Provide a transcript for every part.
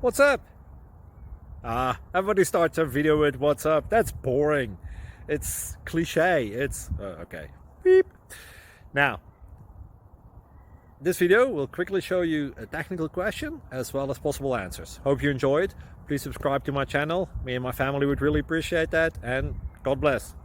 What's up? Everybody starts a video with what's up. That's boring. It's cliche. It's okay. Beep. Now, this video will quickly show you a technical question as well as possible answers. Hope you enjoyed. Please subscribe to my channel. Me and my family would really appreciate that, and God bless.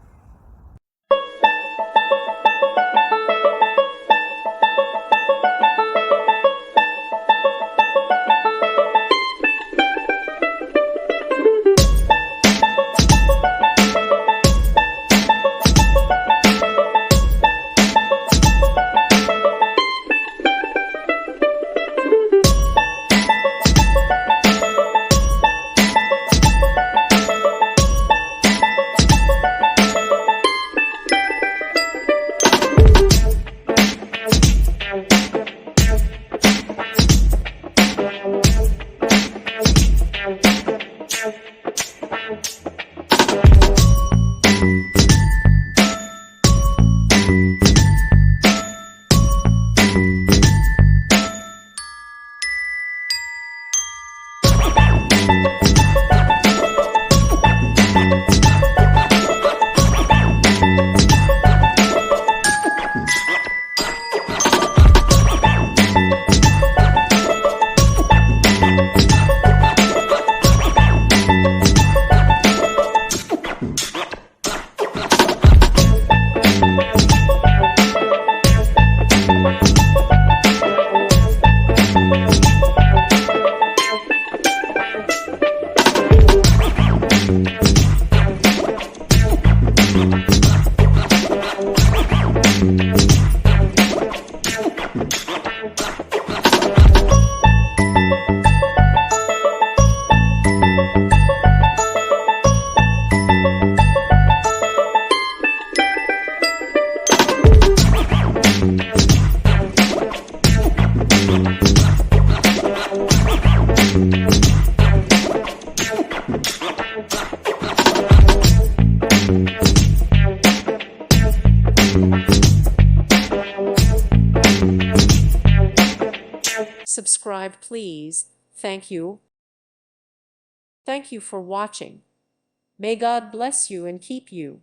Subscribe, please. Thank you. Thank you for watching. May God bless you and keep you.